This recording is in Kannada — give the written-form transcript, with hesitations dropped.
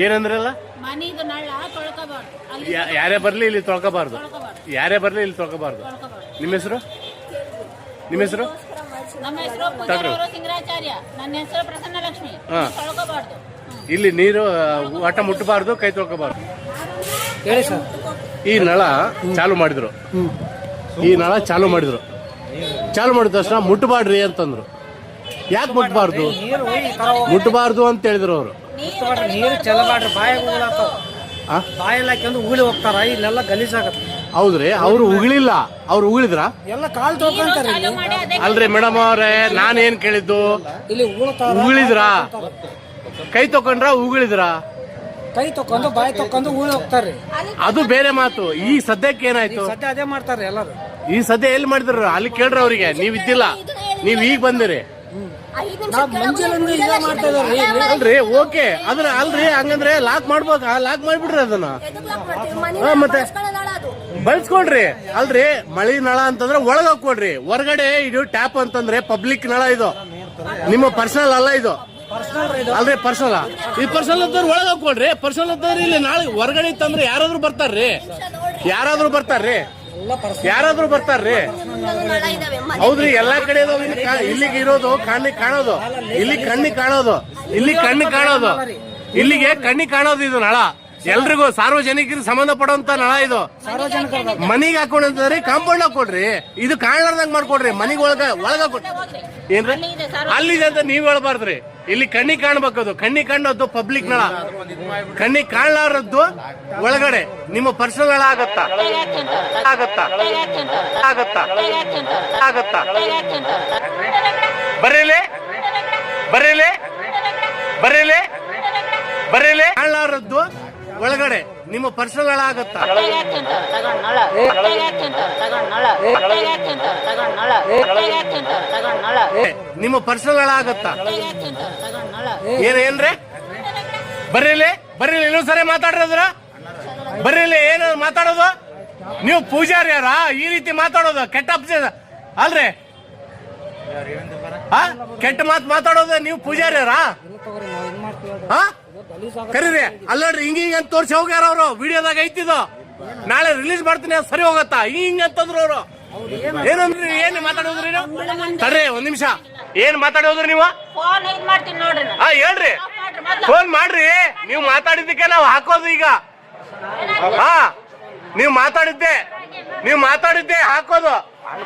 ಏನಂದ್ರಲ್ಲ? ಮನಿದು ನಳ ತೊಳ್ಕೋಬಾರ್ದು. ಯಾರೇ ಬರ್ಲಿ ಇಲ್ಲಿ ತೊಳ್ಕೋಬಾರ್ದು. ಯಾರೇ ಬರ್ಲಿ ಇಲ್ಲಿ ತೊಳ್ಕೋಬಾರ್ದು. ನಿಮ್ಮ ಹೆಸರು? ನಿಮ್ಮ ಹೆಸರು? ನಮ್ಮ ಹೆಸರು ಪೂಜಾರವರು ಸಿಂಗರಾಚಾರ್ಯ. ನನ್ನ ಹೆಸರು ಪ್ರಸನ್ನ ಲಕ್ಷ್ಮಿ. ತೊಳ್ಕೋಬಾರ್ದು. ಇಲ್ಲಿ ನೀರು ಆಟ ಮುಟ್ಟಬಾರ್ದು, ಕೈ ತೊಳ್ಕೋಬಾರ್ದು. ಹೇಳಿ ಸರ್. ಈ ನಳ ಚಾಲು ಮಾಡಿದ್ರು. ಈ ನಳ ಚಾಲು ಮಾಡಿದ್ರು. ಚಾಲು ಮಾಡಿದ ತಕ್ಷಣ ಮುಟ್ಟಬಾರ್ರಿ ಅಂತಂದ್ರು. ಯಾಕೆ ಮುಟ್ಟಬಾರ್ದು? ಮುಟ್ಟಬಾರ್ದು ಅಂತ ಹೇಳಿದ್ರು ಅವರು. ನೀರು ಚೆಲ್ಲಬಾರ್ರಿ, ಬಾಯಲ್ಲಿ ಹಾಕೊಂಡು ಉಗುಳಿ ಹೋಗ್ತಾರ. ಇಲ್ಲೆಲ್ಲ ಗಲೀಜಾಗತ್ತೆ. ಹೌದ್ರಿ, ಅವ್ರು ಉಗುಳಿಲ್ಲ. ಅವ್ರು ಉಗುಳಿದ್ರ? ಎಲ್ಲ ಕಾಲ್ ತೊಳ್ಕೊಂತಾರೆ. ಅಲ್ರಿ ಮೇಡಮ್ ಅವ್ರೆ, ನಾನೇನ್ ಕೇಳಿದ್ದು? ಇಲ್ಲಿ ಉಗುಳಿದ್ರ? ಕೈ ತಕೊಂಡ್ರ ಉಗುಳಿದ್ರ? ಕೈ ತಕೊಂಡು ಬಾಯಿ ತಕೊಂಡು ಉಗುಳಿ ಹೋಗ್ತಾರ್ರಿ. ಅದು ಬೇರೆ ಮಾತು. ಈ ಸದ್ಯಕ್ಕೆ ಏನಾಯ್ತು? ಸದ್ಯ ಅದೇ ಮಾಡ್ತಾರ್ರಿ ಎಲ್ಲರೂ. ಈ ಸದ್ಯ ಎಲ್ಲಿ ಮಾಡಿದ್ರ? ಅಲ್ಲಿ ಕೇಳ್ರಿ ಅವ್ರಿಗೆ. ನೀವ್ ಇದ್ದಿಲ್ಲ, ನೀವ್ ಈಗ ಬಂದಿರಿ. ಅಲ್ರಿ ಓಕೆ, ಅದನ್ನ ಅಲ್ರಿ ಹಂಗಂದ್ರೆ ಲಾಕ್ ಮಾಡ್ಬೇಕ? ಲಾಕ್ ಮಾಡ್ಬಿಡ್ರಿ ಅದನ್ನ. ಮತ್ತೆ ಬಳಸ್ಕೊಡ್ರಿ. ಅಲ್ರಿ ಮಳಿ ನಳ ಅಂತಂದ್ರೆ ಒಳಗ ಹಾಕೊಡ್ರಿ. ಹೊರಗಡೆ ಇದು ಟ್ಯಾಪ್ ಅಂತಂದ್ರೆ ಪಬ್ಲಿಕ್ ನಳ, ಇದು ನಿಮ್ಮ ಪರ್ಸನಲ್ ಅಲ್ಲ. ಇದು ಅಲ್ರಿ ಪರ್ಸನಲ್. ಈ ಪರ್ಸನಲ್ ಅಂತಂದ್ರೆ ಒಳಗ ಹಾಕೊಡ್ರಿ. ಪರ್ಸನಲ್ ಅಂತಂದ್ರೆ ಇಲ್ಲಿ ನಾಳೆ ಹೊರಗಡೆ ಇತ್ತಂದ್ರೆ ಯಾರಾದ್ರೂ ಬರ್ತಾರ್ರಿ. ಯಾರಾದ್ರೂ ಬರ್ತಾರ್ರಿ. ಯಾರಾದ್ರೂ ಬರ್ತಾರ್ರಿ. ಹೌದ್ರಿ, ಎಲ್ಲಾ ಕಡೆ ಇಲ್ಲಿಗೆ ಇರೋದು ಕಣ್ಣಿಗೆ ಕಾಣೋದು. ಇಲ್ಲಿ ಕಣ್ಣಿಗೆ ಕಾಣೋದು. ಇಲ್ಲಿ ಕಣ್ಣಿಗೆ ಕಾಣೋದು. ಇಲ್ಲಿಗೆ ಕಣ್ಣಿಗೆ ಕಾಣೋದು ಇದು ನಳ. ಎಲ್ರಿಗೂ ಸಾರ್ವಜನಿಕರಿಗೆ ಸಂಬಂಧಪಡುವಂತ ನಳ ಇದು. ಮನಿಗೆ ಹಾಕೊಂಡ್ರಿ, ಕಾಂಪೌಂಡ್ ಹಾಕೊಡ್ರಿ. ಇದು ಕಾಣ್ಲಾರ್ದಂಗ್ ಮಾಡ್ಕೊಡ್ರಿ. ಮನಿಗೆ ಒಳಗ ಹಾಕೊಡ್ರಿ. ಏನ್ರಿ ಅಲ್ಲಿದೆ ಅಂತ ನೀವ್ ಹೇಳ್ಬಾರ್ದ್ರಿ. ಇಲ್ಲಿ ಕಣ್ಣಿಗೆ ಕಾಣ್ಬೇಕದು. ಕಣ್ಣಿಗೆ ಕಾಣೋದು ಪಬ್ಲಿಕ್ ನಳ. ಕಣ್ಣಿಗೆ ಕಾಣ್ಲಾರದ್ದು ಒಳಗಡೆ ನಿಮ್ಮ ಪರ್ಸನಲ್ ನಳ ಆಗತ್ತಾ? ಆಗತ್ತಾ? ಆಗತ್ತಾ? ಆಗತ್ತಾ? ಬರೀಲಿ ಬರೀಲಿ ಬರೀಲಿ ಬರೀಲಿ. ಕಾಣ್ಲಾರದ್ದು ಒಳಗಡೆ ನಿಮ್ಮ ಪರ್ಸನಲ್ ನಳ ಆಗತ್ತಾ? ನಿಮ್ಮ ಪರ್ಸನಲ್ ನಳ ಆಗತ್ತಾ? ಏನ್ರಿ ಬರೀಲಿ ಬರೀಲಿ. ಇನ್ನೊಂದ್ ಸರಿ ಮಾತಾಡ್ರದ್ರ ಬರೀಲಿ. ಏನು ಮಾತಾಡೋದು ನೀವು? ಪೂಜಾರಿ ಯಾರ ಈ ರೀತಿ ಮಾತಾಡೋದು? ಕೆಟ್ಟ ಅಲ್ರಿ, ಕೆಟ್ಟ ಮಾತು ಮಾತಾಡೋದು ನೀವು ಪೂಜಾರಿ ಯಾರ? ಕರೀರಿ. ಅಲ್ಲೋಡ್ರಿ, ಹಿಂಗ ಅಂತ ತೋರಿಸಿ ಹೋಗ್ಯಾರ ಅವರು. ವಿಡಿಯೋದಾಗ ಐತಿದು. ನಾಳೆ ರಿಲೀಸ್ ಮಾಡ್ತೀನಿ, ಸರಿ ಹೋಗತ್ತಾ? ಹಿಂಗ ಅಂತಂದ್ರು ಅವರು. ಏನಂದ್ರಿ? ಏನ್ ಮಾತಾಡೋದ್ರಿ ನೀವು? ತಡ್ರಿ ಒಂದ್ ನಿಮಿಷ. ಏನ್ ಮಾತಾಡೋದ್ರಿ ನೀವು? ಹೇಳ್ರಿ. ಫೋನ್ ಮಾಡ್ರಿ. ನೀವು ಮಾತಾಡಿದ್ದಕ್ಕೆ ನಾವು ಹಾಕೋದು ಈಗ. ನೀವು ಮಾತಾಡಿದ್ದೆ ಹಾಕೋದು.